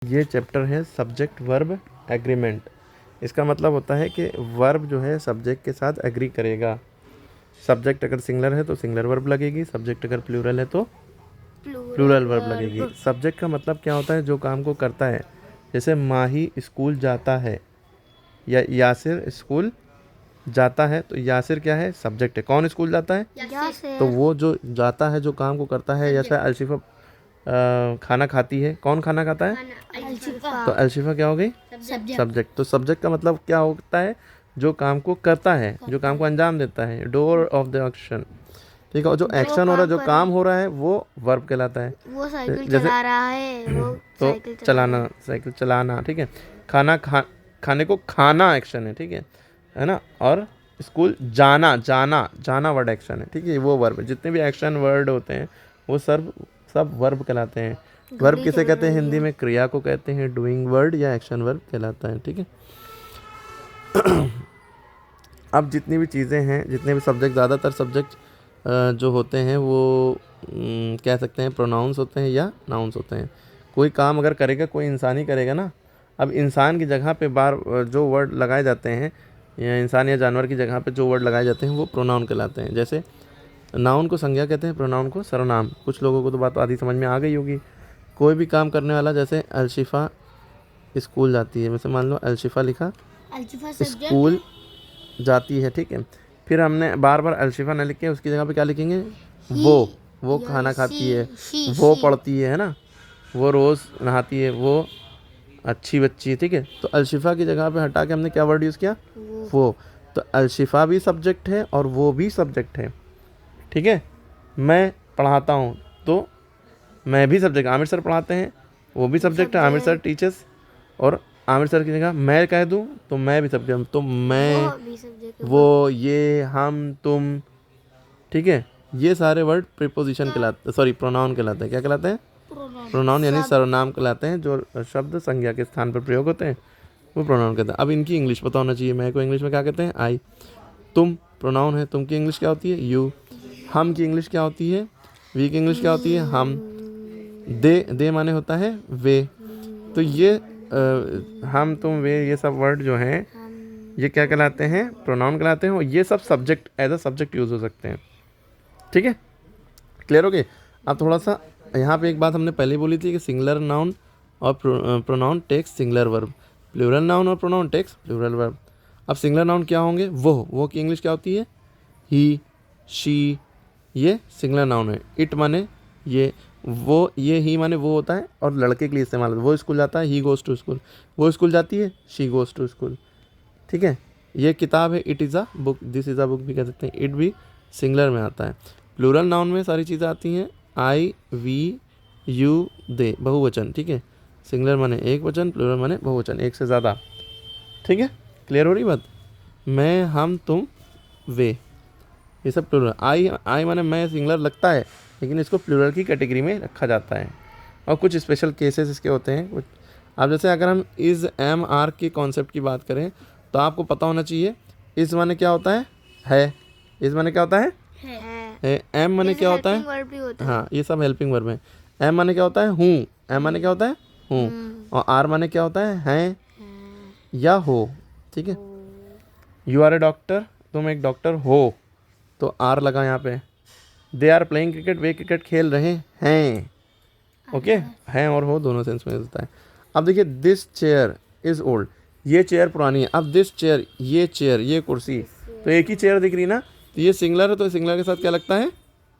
ये चैप्टर है subject verb agreement. इसका मतलब होता है कि वर्ब जो है सब्जेक्ट के साथ एग्री करेगा। सब्जेक्ट अगर सिंगलर है तो सिंगलर वर्ब लगेगी, सब्जेक्ट अगर प्लूरल है तो प्लूरल वर्ब लगेगी। सब्जेक्ट का मतलब क्या होता है? जो काम को करता है। जैसे माही स्कूल जाता है या यासिर स्कूल जाता है, तो यासिर क्या है? सब्जेक्ट है। कौन स्कूल जाता है? तो वो जो जाता है, जो काम को करता है। जैसे अलशिफा खाना खाती है, कौन खाना खाता है? तो अलशिफा क्या हो गई? सब्जेक्ट। तो सब्जेक्ट का मतलब क्या होता है? जो काम को करता है, जो काम को अंजाम देता है, डोर ऑफ द एक्शन। ठीक है। और जो एक्शन हो रहा है, जो काम हो रहा है, वो वर्ब कहलाता है। वो साइकिल जैसे चला रहा है, वो तो साइकिल चलाना, साइकिल चलाना। ठीक है। खाना खाने को खाना एक्शन है। ठीक है ना। और स्कूल जाना, जाना जाना वर्ड एक्शन है। ठीक है, वो वर्ब है। जितने भी एक्शन वर्ड होते हैं वो सब वर्ब कहलाते हैं। वर्ब किसे कहते हैं? हिंदी में क्रिया को कहते हैं। डूइंग वर्ड या एक्शन वर्ब कहलाता है। ठीक है। अब जितनी भी चीज़ें हैं, जितने भी सब्जेक्ट, ज़्यादातर सब्जेक्ट जो होते हैं वो कह सकते हैं प्रोनाउंस होते हैं या नाउंस होते हैं। कोई काम अगर करेगा, कोई इंसान ही करेगा ना। अब इंसान की जगह पे जो वर्ड लगाए जाते हैं, या इंसान या जानवर की जगह पे जो वर्ड लगाए जाते हैं वो प्रोनाउन कहलाते हैं। जैसे नाउन को संज्ञा कहते हैं, प्रोनाउन को सर्वनाम। कुछ लोगों को तो बात आधी समझ में आ गई होगी। कोई भी काम करने वाला, जैसे अलशिफा स्कूल जाती है, वैसे मान लो अलशिफा लिखा, स्कूल जाती है। ठीक है। फिर हमने बार बार अलशिफा न लिख के उसकी जगह पे क्या लिखेंगे? वो खाना खाती है, वो पढ़ती है ना, वो रोज़ नहाती है, वो अच्छी बच्ची है। ठीक है। तो अलशिफा की जगह पे हटा के हमने क्या वर्ड यूज़ किया? वो। तो अलशिफा भी सब्जेक्ट है और वो भी सब्जेक्ट है। ठीक है। मैं पढ़ाता हूँ तो मैं भी सब्जेक्ट। आमिर सर पढ़ाते हैं, वो भी सब्जेक्ट है। Aamir sir teachers. और आमिर सर की जगह मैं कह दूँ तो मैं भी सब्जेक्ट। तो मैं, वो, ये, हम, तुम। ठीक है। ये सारे वर्ड प्रीपोजिशन कहलाते, सॉरी प्रोनाउन कहलाते हैं। क्या कहलाते हैं? प्रोनाउन यानी सर्वनाम कहलाते हैं। जो शब्द संज्ञा के स्थान पर प्रयोग होते हैं वो प्रोनाउन कहते हैं। अब इनकी इंग्लिश पता होना चाहिए। मैं को इंग्लिश में क्या कहते हैं? आई। तुम प्रोनाउन है, तुम की इंग्लिश क्या होती है? यू। हम की इंग्लिश क्या होती है? वी की इंग्लिश क्या होती है? हम। दे माने होता है वे। तो ये हम, तुम, वे, ये सब वर्ड जो हैं ये क्या कहलाते हैं? प्रोनाउन कहलाते हैं। और ये सब subject, as a subject use हो सकते हैं। ठीक है। क्लियर हो गए? अब थोड़ा सा यहाँ पे एक बात हमने पहले बोली थी कि सिंगुलर नाउन और pronoun takes singular verb, plural noun और प्रोनाउन टेक्स प्लूरल वर्ब। अब सिंगुलर नाउन क्या होंगे? वो की इंग्लिश क्या होती है? He, she. ये सिंगुलर नाउन है। इट माने ये, वो, ये, ही माने वो होता है और लड़के के लिए इस्तेमाल होता है। वो स्कूल जाता है, ही गोज़ टू स्कूल। वो स्कूल जाती है, शी गोज़ टू स्कूल। ठीक है। ये किताब है, it is a book, this is a book भी कह सकते हैं। इट भी सिंगुलर में आता है। प्लूरल नाउन में सारी चीज़ें आती हैं। आई, वी, यू, दे, बहुवचन। ठीक है। सिंगुलर माने एक वचन, प्लूरल माने बहुवचन, एक से ज़्यादा। ठीक है। क्लियर हो रही बात? मैं, हम, तुम, वे, ये सब प्लूरल। आई माने मैं सिंगुलर लगता है, लेकिन इसको प्लूरल की कैटेगरी में रखा जाता है। और कुछ स्पेशल केसेस इसके होते हैं कुछ। अब जैसे अगर हम इज़, एम, आर के कॉन्सेप्ट की बात करें तो आपको पता होना चाहिए इज़ माने क्या होता है। इज़ माने क्या होता है? एम माने क्या होता है? हाँ, ये सब हेल्पिंग वर्ब है। एम माने क्या होता है? हूँ। एम माने क्या होता है? हूँ। और आर माने क्या होता है या हो। ठीक है। यू आर ए डॉक्टर, तुम एक डॉक्टर हो, तो आर लगा यहाँ पे। दे आर प्लेइंग क्रिकेट, वे क्रिकेट खेल रहे हैं। ओके। हैं और हो दोनों सेंस में होता है। अब देखिए, दिस चेयर इज़ ओल्ड, ये चेयर पुरानी है। अब दिस चेयर, ये कुर्सी, तो एक ही चेयर दिख रही ना, तो ये सिंगुलर है, तो सिंगुलर के साथ क्या लगता है?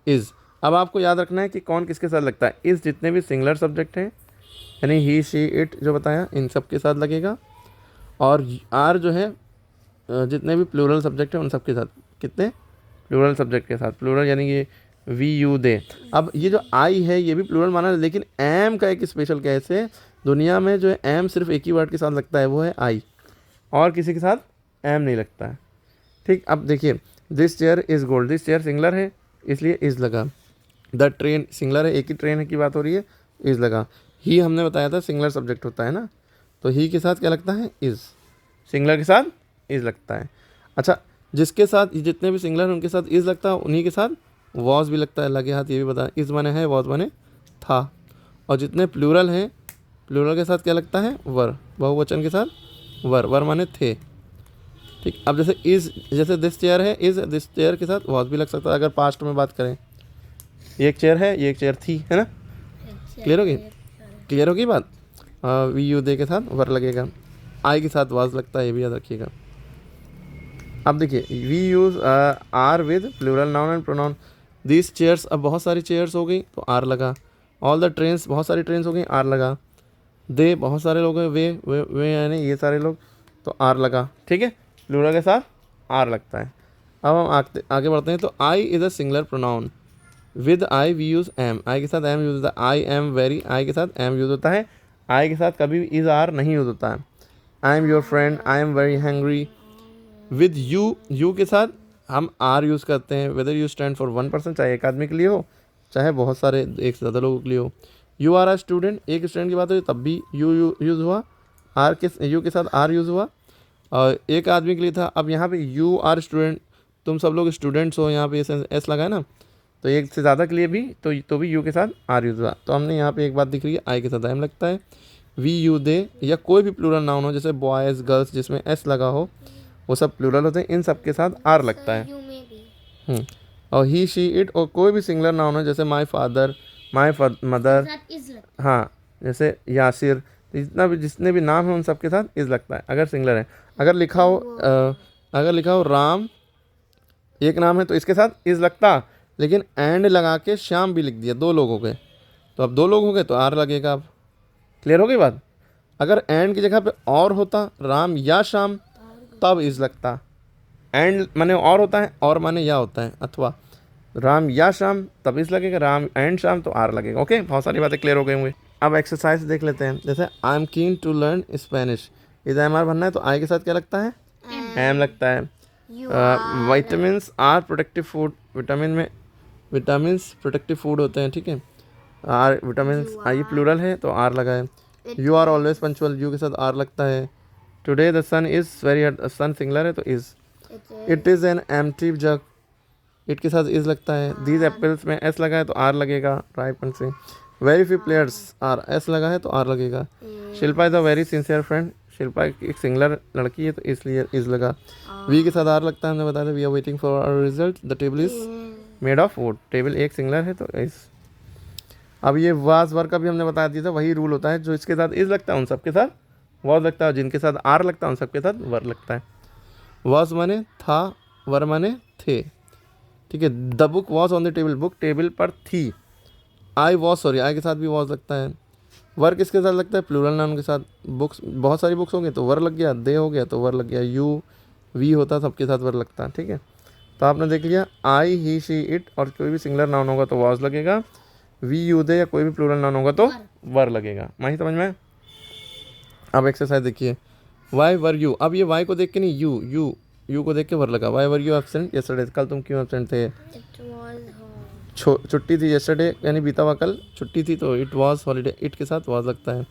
इज़। अब आपको याद रखना है कि कौन किसके साथ लगता है। इज़ जितने भी सिंगुलर सब्जेक्ट हैं, यानी ही, शी, इट जो बताया, इन सब के साथ लगेगा। और आर जो है जितने भी प्लूरल सब्जेक्ट हैं उन सब के साथ। कितने? प्लूरल सब्जेक्ट के साथ। प्लूरल यानी कि वी, यू, दे। अब ये जो आई है ये भी प्लूरल माना है, लेकिन एम का एक स्पेशल केस है। दुनिया में जो है एम सिर्फ एक ही वर्ड के साथ लगता है, वो है आई, और किसी के साथ एम नहीं लगता है। ठीक। अब देखिए, this chair is gold, this chair singular है इसलिए इज़ लगा। द ट्रेन सिंगुलर है, एक ही ट्रेन की बात हो रही है, इज़ लगा। ही हमने बताया था सिंगुलर सब्जेक्ट होता है ना, तो ही के साथ क्या लगता है? इज़। सिंगुलर के साथ इज़ लगता है। अच्छा, जिसके साथ जितने भी सिंगुलर हैं उनके साथ इज़ लगता है, उन्हीं के साथ वॉज भी लगता है। लगे हाथ ये भी बताया। इज़ माने है, वॉज माने था। और जितने प्लूरल हैं, प्लूरल के साथ क्या लगता है? वर। बहुवचन के साथ वर। वर माने थे। ठीक, अब जैसे इज, जैसे दिस चेयर है, इज दिस चेयर के साथ वॉज भी लग सकता है अगर पास्ट में बात करें। ये एक चेयर है, ये एक चेयर थी, है ना? क्लियर होगी? क्लियर होगी बात? वी यू दे के साथ वर लगेगा। आई के साथ वाज लगता है, ये भी याद रखिएगा। अब देखिए, we use are with plural noun and pronoun. This chairs, अब बहुत सारी चेयर्स हो गई तो आर लगा। ऑल द ट्रेन्स, बहुत सारी ट्रेन्स हो गई, आर लगा। दे, बहुत सारे लोग हैं, वे यानी ये सारे लोग, तो आर लगा। ठीक है, प्लूरल के साथ आर लगता है। अब हम आगे बढ़ते हैं। तो I is a singular pronoun. With I we use am. I के साथ एम यूज़ होता है। आई एम वेरी, आई के साथ एम यूज़ होता है। आई के साथ कभी भी इज़ आर नहीं यूज़ होता है। I am your friend, I am very hangry. With you, you के साथ हम आर यूज़ करते हैं। Whether you stand for one person, चाहे एक आदमी के लिए हो, चाहे बहुत सारे एक से ज़्यादा लोगों के लिए हो। यू आर आ स्टूडेंट, एक स्टूडेंट की बात हो तब भी यू यूज़ हुआ। आर के, यू के साथ आर यूज़ हुआ। और एक आदमी के लिए था। अब यहाँ पे यू आर स्टूडेंट, तुम सब लोग स्टूडेंट्स हो, यहाँ पे एस लगा है ना, तो एक से ज़्यादा के लिए भी तो भी यू के साथ आर यूज़ हुआ। तो हमने यहाँ पे एक बात दिख रही है, आई के साथ एम लगता है। वी यू दे, या कोई भी प्लूरल नाउन हो, जैसे बॉयज़ गर्ल्स जिसमें एस लगा हो, वो सब प्लूरल होते हैं, इन सब के साथ आर लगता है। और ही शी इट, और कोई भी सिंगुलर नाउन हो, जैसे माई फादर, माई मदर, हाँ, जैसे यासिर, जितने भी नाम हैं उन सब के साथ इज़ लगता है अगर सिंगुलर है। अगर लिखा हो राम, एक नाम है तो इसके साथ इज़ लगता, लेकिन एंड लगा के श्याम भी लिख दिया, दो लोग हो गए, तो अब दो लोग हो गए तो आर लगेगा। अब क्लियर हो गई बात? अगर एंड की जगह पे और होता, राम या श्याम, तब इज़ लगता। एंड माने और होता है, और माने या होता है, अथवा राम या श्याम तब इज़ लगेगा, राम एंड श्याम तो आर लगेगा। ओके, बहुत सारी बातें क्लियर हो गई होंगी। अब एक्सरसाइज देख लेते हैं। जैसे I am keen to learn Spanish, इधर एम आर बनना है तो आई के साथ क्या लगता है? एम लगता है। Vitamins are protective food, vitamins protective food होते हैं। ठीक है, आर विटामिन्स, आई प्लूरल है तो आर लगा है। You are always punctual, you के साथ आर लगता है। Today the sun is very hot, sun singular है तो is. It is an empty jug, it के साथ इज़ लगता है। दीज एप्पल्स में एस लगा है तो आर लगेगा, राइपन से। Very few players are, S लगा है तो आर लगेगा। Shilpa is a very sincere friend, Shilpa एक सिंगुलर लड़की है तो इसलिए इज़ लगा। वी के साथ आर लगता है, हमने बताया था। We are waiting for our result, the table is made of wood, table एक सिंगुलर है तो इज़। अब ये वाज वर का भी हमने बता दिया था, वही रूल होता है, जो इसके साथ इज़ लगता है उन सब के साथ वॉज लगता है, जिनके साथ आर लगता है उन सब के साथ वर लगता है। वॉज माने था, वर माने थे। ठीक है, the book was on the table, book table पर थी। आई वॉज, सॉरी, आई के साथ भी वॉज लगता है। वर किसके साथ लगता है? प्लूरल नाउन के साथ। बुक्स, बहुत सारी बुक्स हो गई तो वर लग गया, दे हो गया तो वर लग गया, यू वी होता सबके साथ वर लगता है। ठीक है, तो आपने देख लिया, आई ही शी इट, और कोई भी सिंगुलर नाउन होगा तो वॉज लगेगा। वी यू दे, या कोई भी प्लूरल नाउन होगा तो वर लगेगा। माही समझ में? अब एक्सरसाइज देखिए, वाई वर यू, अब ये वाई को देख के नहीं, यू को देख के वर लगा। Why were you absent yesterday, कल तुम क्यों एब्सेंट थे? छुट्टी थी, यस्टरडे यानी बीता हुआ कल छुट्टी थी तो इट वॉज हॉलीडे, इट के साथ वॉज लगता है।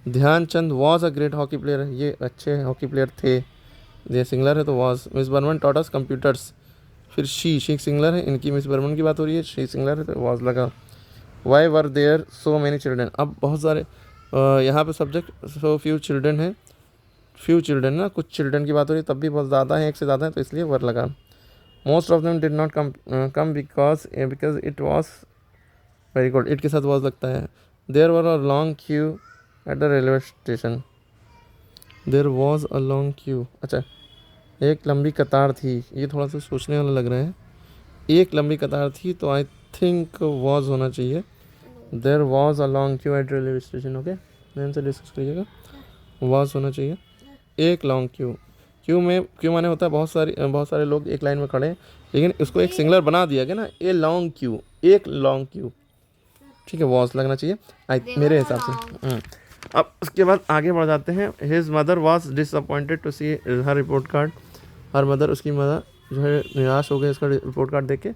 Dhyanchand was a great hockey player, ये अच्छे हॉकी प्लेयर थे, ये सिंगुलर है तो was. Miss Burman taught us computers, फिर शी सिंगुलर है, इनकी मिस बर्मन की बात हो रही है, शी सिंगुलर है तो वॉज लगा। Why were there so many children, अब बहुत सारे यहाँ पे सब्जेक्ट सो फ्यू चिल्ड्रन है, फ्यू चिल्ड्रन ना, कुछ चिल्ड्रन की बात हो रही है, तब भी बहुत ज़्यादा है, एक से ज़्यादा है तो इसलिए वर लगा। Most of them did not come because it was very good, it के साथ वॉज लगता है। There were a long queue at the railway station, there was a long queue, अच्छा, एक लंबी कतार थी, ये थोड़ा सा सोचने वाला लग रहा है। एक लंबी कतार थी तो आई थिंक वॉज होना चाहिए। There was a long queue at railway station. Okay, ma'am से डिस्कस करिएगा, वॉज होना चाहिए। एक लॉन्ग क्यू, क्यू माने होता है बहुत सारे लोग एक लाइन में खड़े हैं, लेकिन इसको एक सिंगुलर बना दिया गया ना, ए लॉन्ग क्यू, एक लॉन्ग क्यू। ठीक है, वॉज लगना चाहिए मेरे हिसाब से। अब उसके बाद आगे बढ़ जाते हैं। His mother was disappointed to see her report card, her mother, उसकी मदर जो है निराश हो गए इसका रिपोर्ट कार्ड देख के।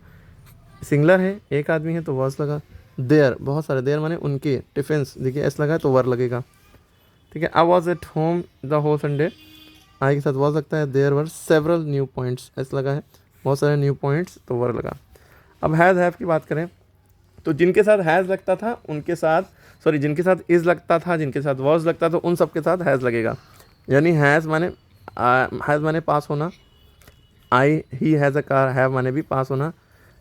सिंगुलर है, एक आदमी है तो वॉज लगा। देयर, बहुत सारे, देयर माने उनके, टिफिन्स देखिए एस लगा है तो वर लगेगा। ठीक है, I was at home the whole Sunday, I के साथ वॉज लगता है। There were several new points, एस लगा है, बहुत सारे न्यू पॉइंट्स तो वर लगा। अब हैज़ हैव की बात करें तो जिनके साथ हैज़ लगता था उनके साथ सॉरी जिनके साथ इज़ लगता था, जिनके साथ वॉज लगता था, उन सब के साथ हैज़ लगेगा। यानी हैज़ माने पास होना, I he has a car, have माने भी पास होना,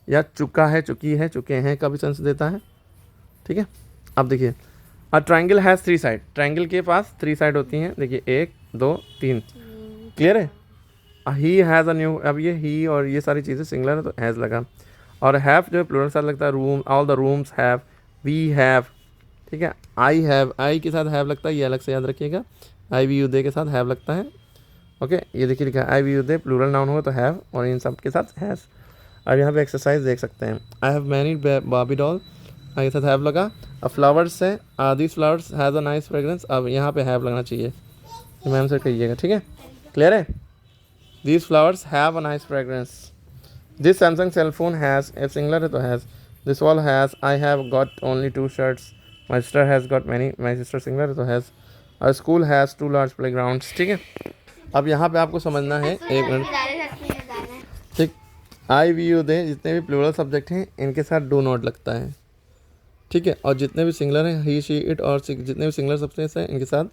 या चुका है, चुकी है, चुके हैं का भी सेंस देता है। ठीक है, अब देखिए a triangle has 3 side, triangle के पास 3 साइड होती हैं। देखिए 1 2 3, क्लियर है। ही हैज़ अ न्यू, अब ये ही और ये सारी चीज़ें सिंगुलर है तो हैज़ लगा। और हैव जो है प्लूरल साथ लगता है, room, all the rooms have, we have. ठीक है, आई हैव, आई के साथ हैव लगता है, ये अलग से याद रखिएगा। आई वी यू दे के साथ हैव लगता है। ओके, ये देखिए लिखा है I we you they, plural noun होगा तो हैव, और इन सब के साथ हैज़। अब यहाँ पे एक्सरसाइज देख सकते हैं। I have many Barbie doll, I के साथ हैव लगा। अब फ्लावर्स है, this flowers has a nice fragrance, अब यहाँ पे हैव लगना चाहिए, मैम से कहिएगा। ठीक है, क्लियर है। These flowers have a nice fragrance. This Samsung cell phone has, if singular है तो has. This wall has, I have got only 2 shirts. My sister has got many. My sister singular है तो has. Our school has 2 large playgrounds. ठीक है, अब यहाँ पे आपको समझना है, एक मिनट। ठीक, आई वी यू दे जितने भी प्लूरल सब्जेक्ट हैं इनके साथ डू नॉट लगता है। ठीक है, और जितने भी सिंगुलर हैं ही शी इट और जितने भी सिंगुलर सब्जेक्ट्स हैं इनके साथ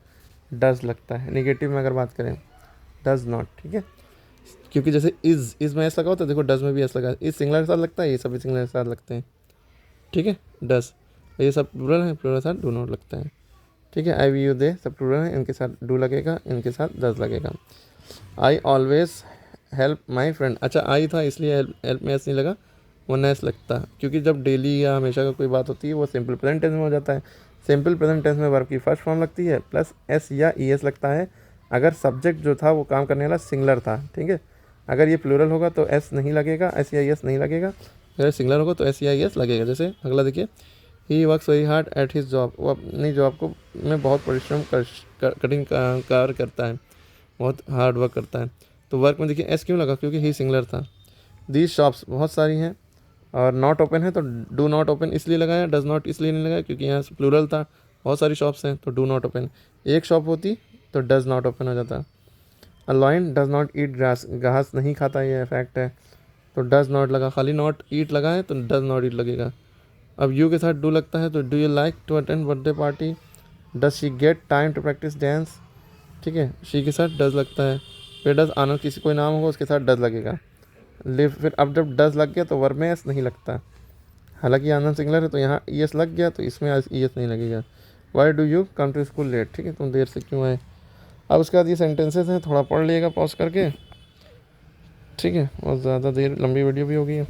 डज लगता है। नेगेटिव में अगर बात करें डज नॉट। ठीक है, क्योंकि जैसे इज़ में एस लगा होता है, देखो डज में भी एस लगा है। इस सिंगुलर के साथ लगता है, ये सभी सिंगुलर के साथ लगते हैं। ठीक है, डज, ये सब प्लूरल है, प्लूरल के साथ डू नॉट लगता है। ठीक है, आई वी यू दे सब प्लूरल है, इनके साथ डू लगेगा, इनके साथ डज लगेगा। I always help my friend, अच्छा आई था इसलिए हेल्प में एस नहीं लगा, वरना एस लगता, क्योंकि जब डेली या हमेशा का कोई बात होती है वो सिंपल प्रेजेंट टेंस में हो जाता है। सिंपल प्रेजेंट टेंस में वर्ब की फर्स्ट फॉर्म लगती है प्लस एस या ई एस लगता है अगर सब्जेक्ट जो था वो काम करने वाला सिंगुलर था। ठीक है, अगर ये प्लूरल होगा तो एस नहीं लगेगा, एस या एस नहीं लगेगा। अगर सिंगुलर होगा तो एस या एस लगेगा। जैसे अगला देखिए, he works very hard at his job, वो अपनी जॉब को में बहुत परिश्रम कठिन कार्य करता है, बहुत हार्ड वर्क करता है। तो वर्क में देखिए एस क्यों लगा, क्योंकि ही सिंगुलर था। दीज शॉप्स बहुत सारी हैं, और नॉट ओपन है तो डू नॉट ओपन इसलिए लगाया, डज नॉट इसलिए नहीं लगाया क्योंकि यहाँ प्लूरल था, बहुत सारी शॉप्स हैं तो डू नॉट ओपन। एक शॉप होती तो डज नॉट ओपन हो जाता। A lion does not eat grass, घास नहीं खाता, ये फैक्ट है तो डज नॉट लगा। खाली नॉट ईट लगा है तो डज नॉट ईट लगेगा। अब यू के साथ डू लगता है तो do you like to attend birthday party, does she get time to practise dance. ठीक है, शी के साथ डज लगता है। फिर डज आना, किसी कोई नाम होगा उसके साथ डज लगेगा। लिव, फिर अब जब डज लग गया तो वर्ब में एस नहीं लगता, हालांकि आनंद सिंगुलर है तो यहाँ ई एस लग गया तो इसमें ई एस नहीं लगेगा। Why do you come to school late, ठीक है, तुम देर से क्यों आए। अब उसके बाद ये सेंटेंसेस हैं, थोड़ा पढ़ लिएगा पॉज करके। ठीक है, बहुत ज़्यादा देर लंबी वीडियो भी होगी।